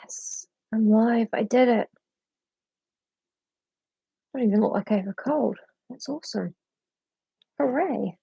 Yes, I'm live. I did it. I don't even look like I have a cold. That's awesome. Hooray.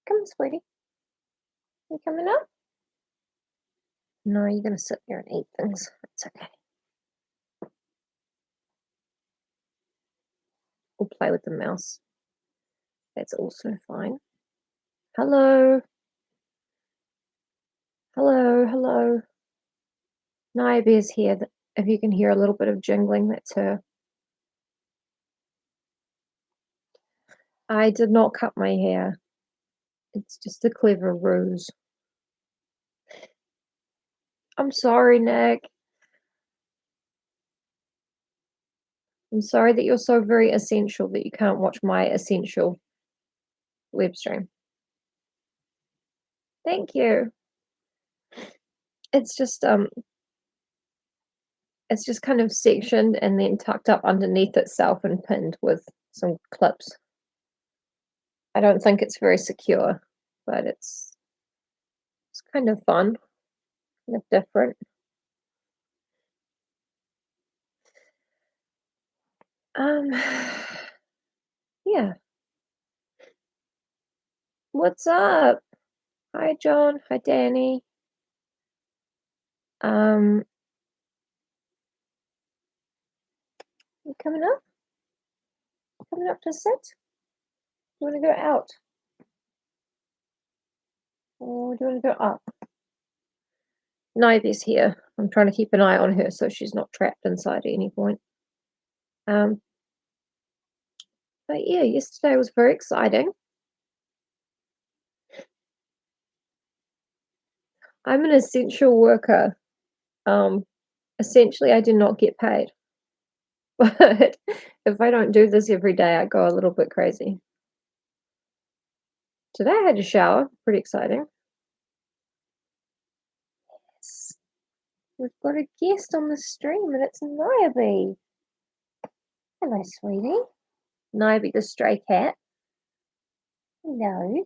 Come on, sweetie. You coming up? No, you're going to sit here and eat things. It's okay. We'll play with the mouse. That's also fine. Hello. Hello, hello. Naya Bear's here. If you can hear a little bit of jingling, that's her. I did not cut my hair. It's just a clever ruse. I'm sorry, Nick. I'm sorry that you're so very essential that you can't watch my essential web stream. Thank you. It's just kind of sectioned and then tucked up underneath itself and pinned with some clips. I don't think it's very secure, but it's kind of fun, kind of different. Yeah. What's up? Hi, John. Hi, Danny. You coming up? Coming up to sit? Do you want to go out? Or do you want to go up? Nivy's here. I'm trying to keep an eye on her so she's not trapped inside at any point. But yeah, yesterday was very exciting. I'm an essential worker. Essentially, I do not get paid. But if I don't do this every day, I go a little bit crazy. Today I had a shower. Pretty exciting. Yes. We've got a guest on the stream, and it's Niobe. Hello, sweetie. Niobe, the stray cat. Hello.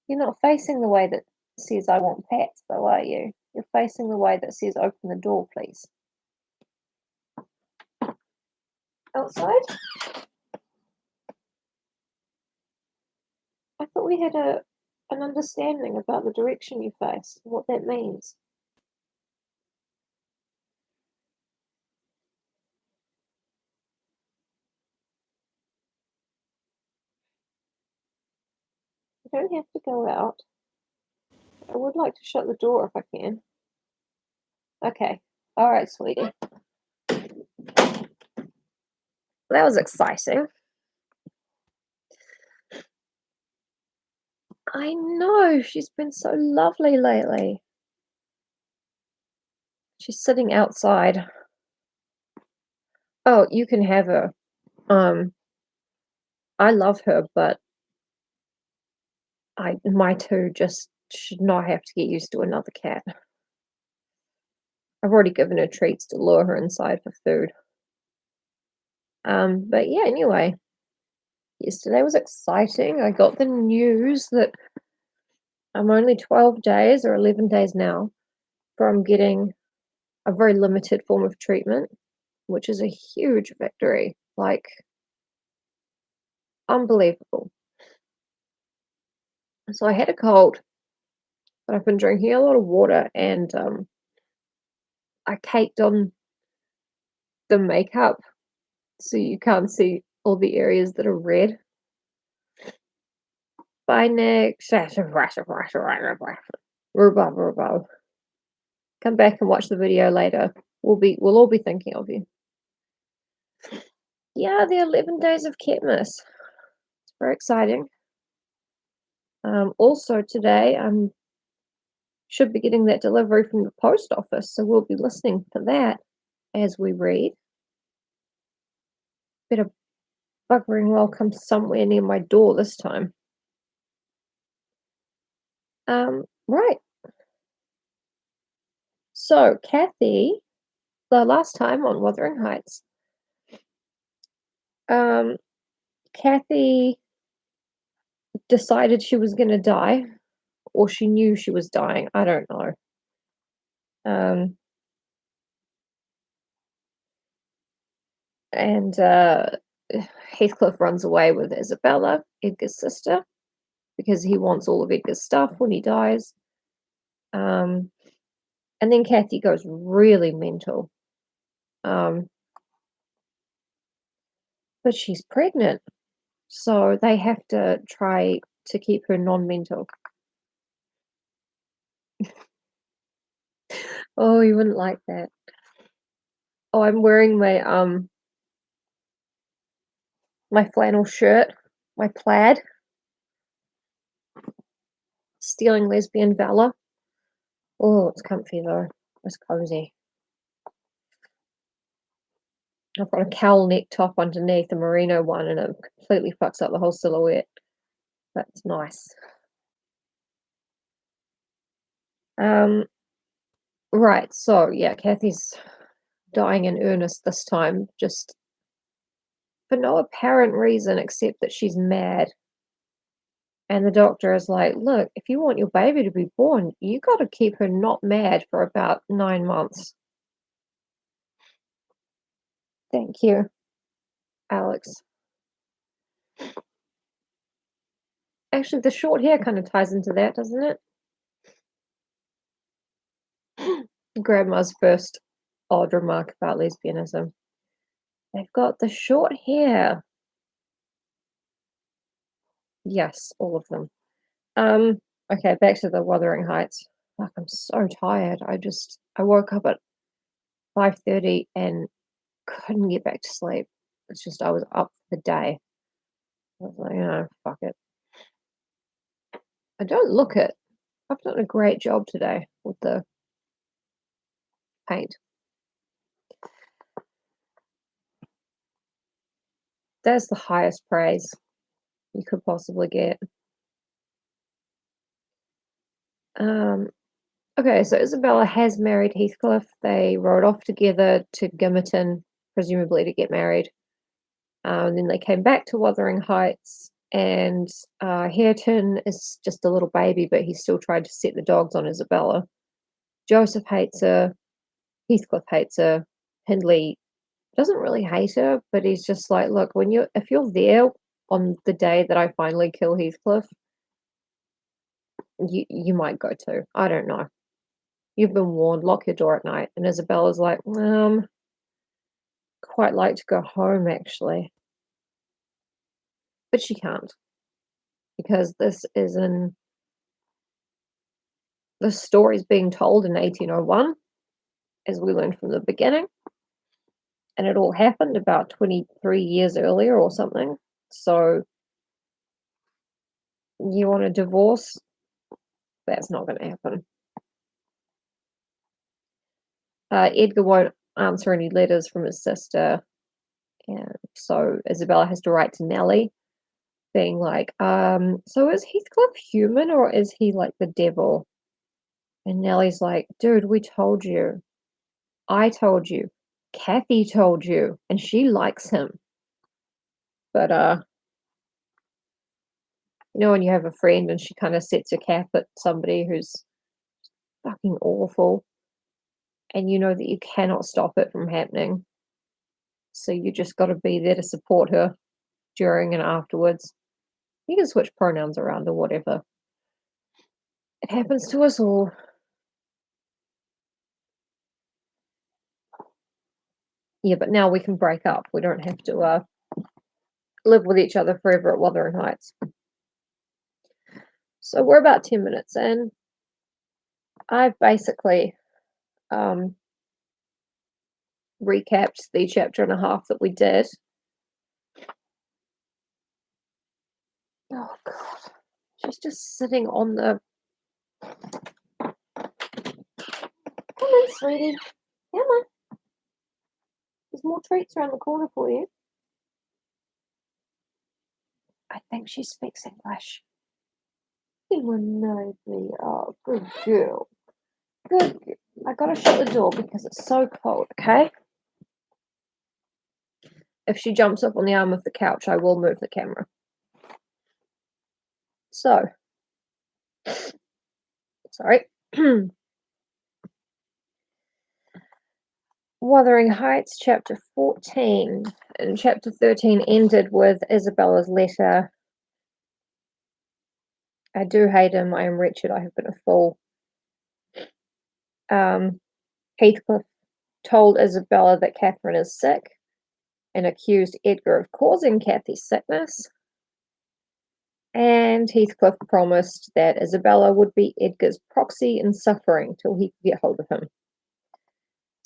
You're not facing the way that says I want pets, though, are you? You're facing the way that says open the door, please. Outside? I thought we had an understanding about the direction you face, what that means. You don't have to go out. I would like to shut the door if I can. Okay. All right, sweetie. That was exciting. I know. She's been so lovely lately. She's sitting outside. Oh, you can have her. I love her, but my two just should not have to get used to another cat. I've already given her treats to lure her inside for food. But yeah, anyway, yesterday was exciting. I got the news that I'm only 12 days or 11 days now from getting a very limited form of treatment, which is a huge victory. Like, unbelievable. So I had a cold, but I've been drinking a lot of water, and I caked on the makeup so you can't see all the areas that are red. Bye, Nick. Rhubarb. Come back and watch the video later. We'll all be thinking of you. Yeah, the 11 days of Ketmas. It's very exciting. Also today, should be getting that delivery from the post office, so we'll be listening for that as we read. Bit of buggering will come somewhere near my door this time. Right. So, Kathy, the last time on Wuthering Heights, Kathy decided she was going to die, or she knew she was dying. I don't know. Um, and Heathcliff runs away with Isabella, Edgar's sister, because he wants all of Edgar's stuff when he dies. And then Kathy goes really mental. But she's pregnant, so they have to try to keep her non-mental. Oh, you wouldn't like that. Oh, I'm wearing my flannel shirt, my plaid, stealing lesbian valor. Oh, it's comfy though. It's cozy. I've got a cowl neck top underneath, a merino one, and it completely fucks up the whole silhouette. That's nice. Right, so yeah, Kathy's dying in earnest this time, just for no apparent reason except that she's mad. And the doctor is like, look, if you want your baby to be born, you got to keep her not mad for about 9 months. Thank you, Alex. Actually, the short hair kind of ties into that, doesn't it? Grandma's first odd remark about lesbianism. They've got the short hair. Yes, all of them. Okay, back to the Wuthering Heights. Fuck, I'm so tired. I woke up at 5:30 and couldn't get back to sleep. It's just I was up for the day. I was like, fuck it. I don't look it. I've done a great job today with the paint. That's the highest praise you could possibly get. Okay, so Isabella has married Heathcliff. They rode off together to Gimmerton, presumably to get married. And then they came back to Wuthering Heights, and Hareton is just a little baby, but he still tried to set the dogs on Isabella. Joseph hates her. Heathcliff hates her. Hindley doesn't really hate her, but he's just like, look, if you're there on the day that I finally kill Heathcliff, you might go too. I don't know. You've been warned, lock your door at night. And Isabella's like, quite like to go home actually. But she can't. Because the story's being told in 1801, as we learned from the beginning. And it all happened about 23 years earlier or something. So you want a divorce? That's not going to happen. Edgar won't answer any letters from his sister. And so Isabella has to write to Nellie, being like, so is Heathcliff human or is he like the devil? And Nellie's like, dude, we told you. I told you. Kathy told you. And she likes him. But, when you have a friend and she kind of sets a cap at somebody who's fucking awful, and you know that you cannot stop it from happening. So you just got to be there to support her during and afterwards. You can switch pronouns around or whatever. It happens to us all. Yeah, but now we can break up. We don't have to live with each other forever at Wuthering Heights. So we're about 10 minutes in. I've basically recapped the chapter and a half that we did. Oh, God. She's just sitting on the... Come on, sweetie. Come on. There's more treats around the corner for you. I think she speaks English. You annoyed me. Oh, good girl. Good girl. I gotta shut the door because it's so cold, okay? If she jumps up on the arm of the couch, I will move the camera. So, sorry. Wuthering Heights, chapter 14. And chapter 13 ended with Isabella's letter. I do hate him. I am wretched. I have been a fool. Heathcliff told Isabella that Catherine is sick and accused Edgar of causing Cathy's sickness. And Heathcliff promised that Isabella would be Edgar's proxy in suffering till he could get hold of him.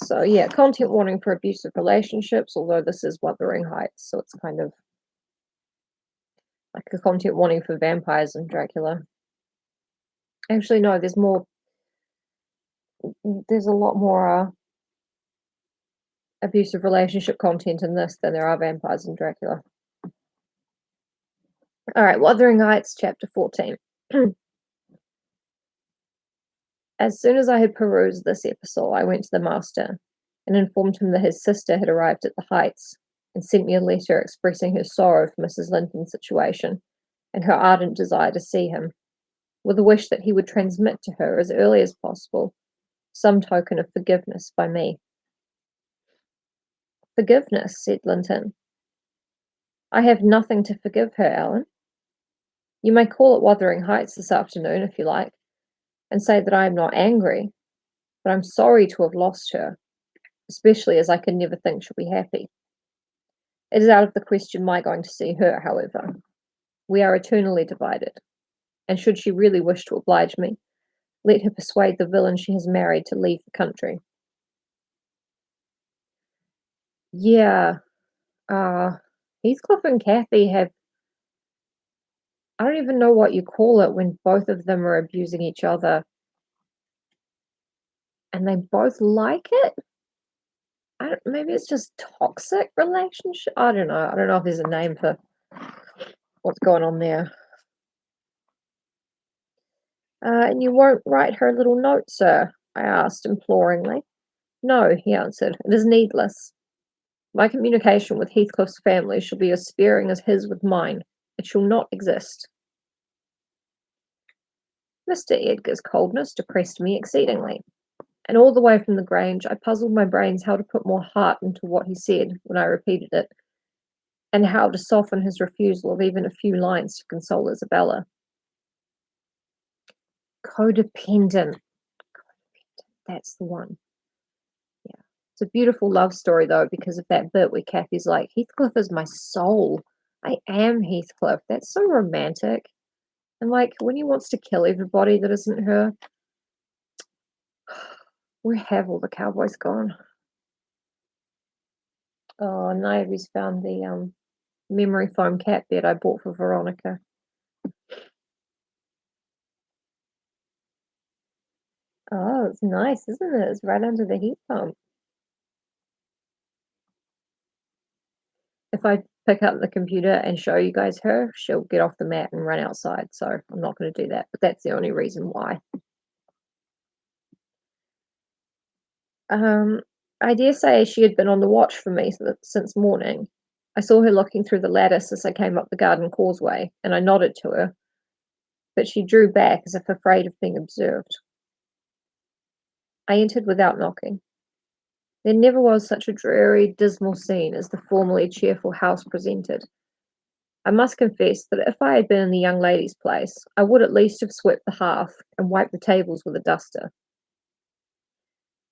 So yeah, content warning for abusive relationships, although this is Wuthering Heights, so it's kind of like a content warning for vampires and Dracula. Actually, no, there's a lot more abusive relationship content in this than there are vampires and Dracula. Alright, Wuthering Heights, chapter 14. As soon as I had perused this epistle, I went to the master and informed him that his sister had arrived at the Heights and sent me a letter expressing her sorrow for Mrs. Linton's situation and her ardent desire to see him, with a wish that he would transmit to her as early as possible some token of forgiveness by me. Forgiveness, said Linton. I have nothing to forgive her, Ellen. You may call at Wuthering Heights this afternoon, if you like, and say that I am not angry, but I'm sorry to have lost her, especially as I can never think she'll be happy. It is out of the question my going to see her, however. We are eternally divided, and should she really wish to oblige me, let her persuade the villain she has married to leave the country. Yeah, Heathcliff and Cathy have, I don't even know what you call it when both of them are abusing each other and they both like it. Maybe it's just toxic relationship. I don't know. I don't know if there's a name for what's going on there. And you won't write her a little note, sir? I asked imploringly. No, he answered. It is needless. My communication with Heathcliff's family shall be as sparing as his with mine. It shall not exist. Mr. Edgar's coldness depressed me exceedingly, and all the way from the Grange I puzzled my brains how to put more heart into what he said when I repeated it, and how to soften his refusal of even a few lines to console Isabella. Codependent. That's the one. Yeah. It's a beautiful love story, though, because of that bit where Cathy's like, Heathcliff is my soul. I am Heathcliff. That's so romantic. And, like, when he wants to kill everybody that isn't her, where have all the cowboys gone? Oh, Naomi's found the memory foam cat bed I bought for Veronica. Oh, it's nice, isn't it? It's right under the heat pump. If I pick up the computer and show you guys her, she'll get off the mat and run outside, so I'm not going to do that, but that's the only reason why. I dare say she had been on the watch for me since morning. I saw her looking through the lattice as I came up the garden causeway, and I nodded to her, but she drew back as if afraid of being observed. I entered without knocking. There never was such a dreary, dismal scene as the formerly cheerful house presented. I must confess that if I had been in the young lady's place, I would at least have swept the hearth and wiped the tables with a duster.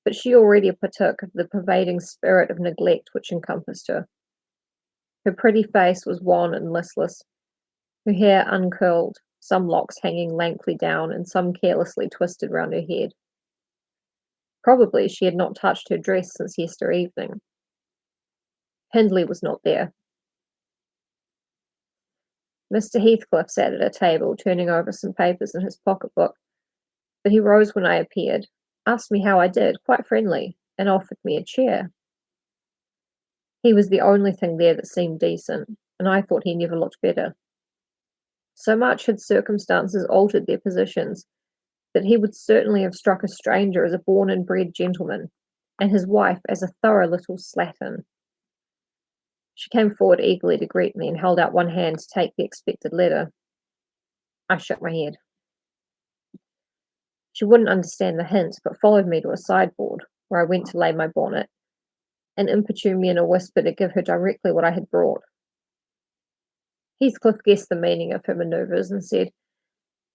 But she already partook of the pervading spirit of neglect which encompassed her. Her pretty face was wan and listless, her hair uncurled, some locks hanging lankly down and some carelessly twisted round her head. Probably she had not touched her dress since yesterday evening. Hindley was not there. Mr. Heathcliff sat at a table, turning over some papers in his pocketbook, but he rose when I appeared, asked me how I did, quite friendly, and offered me a chair. He was the only thing there that seemed decent, and I thought he never looked better. So much had circumstances altered their positions that he would certainly have struck a stranger as a born and bred gentleman, and his wife as a thorough little slattern. She came forward eagerly to greet me and held out one hand to take the expected letter. I shook my head. She wouldn't understand the hint, but followed me to a sideboard, where I went to lay my bonnet, and importuned me in a whisper to give her directly what I had brought. Heathcliff guessed the meaning of her manoeuvres and said,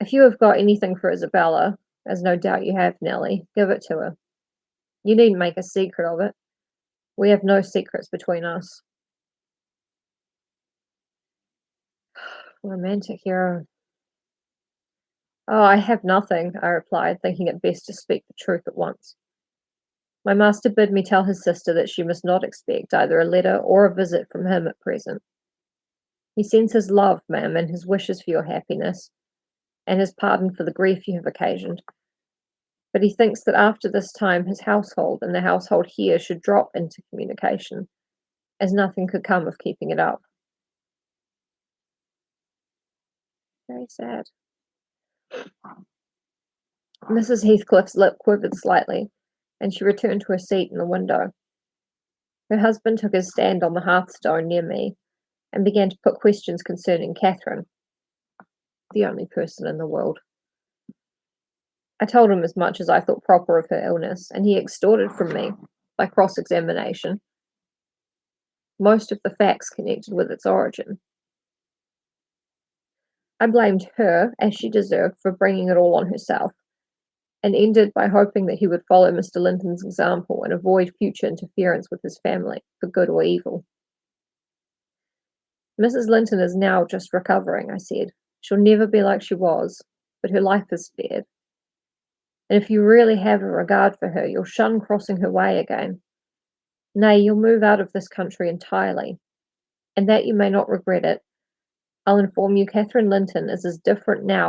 "If you have got anything for Isabella, as no doubt you have, Nelly, give it to her. You needn't make a secret of it. We have no secrets between us." Romantic hero. "Oh, I have nothing," I replied, thinking it best to speak the truth at once. "My master bid me tell his sister that she must not expect either a letter or a visit from him at present. He sends his love, ma'am, and his wishes for your happiness, and his pardon for the grief you have occasioned. But he thinks that after this time his household and the household here should drop into communication, as nothing could come of keeping it up." Very sad. Mrs. Heathcliff's lip quivered slightly, and she returned to her seat in the window. Her husband took his stand on the hearthstone near me, and began to put questions concerning Catherine, the only person in the world. I told him as much as I thought proper of her illness, and he extorted from me, by cross-examination, most of the facts connected with its origin. I blamed her, as she deserved, for bringing it all on herself, and ended by hoping that he would follow Mr. Linton's example and avoid future interference with his family, for good or evil. "Mrs. Linton is now just recovering," I said. "She'll never be like she was, but her life is spared. And if you really have a regard for her, you'll shun crossing her way again. Nay, you'll move out of this country entirely. And that you may not regret it, I'll inform you Catherine Linton is as different now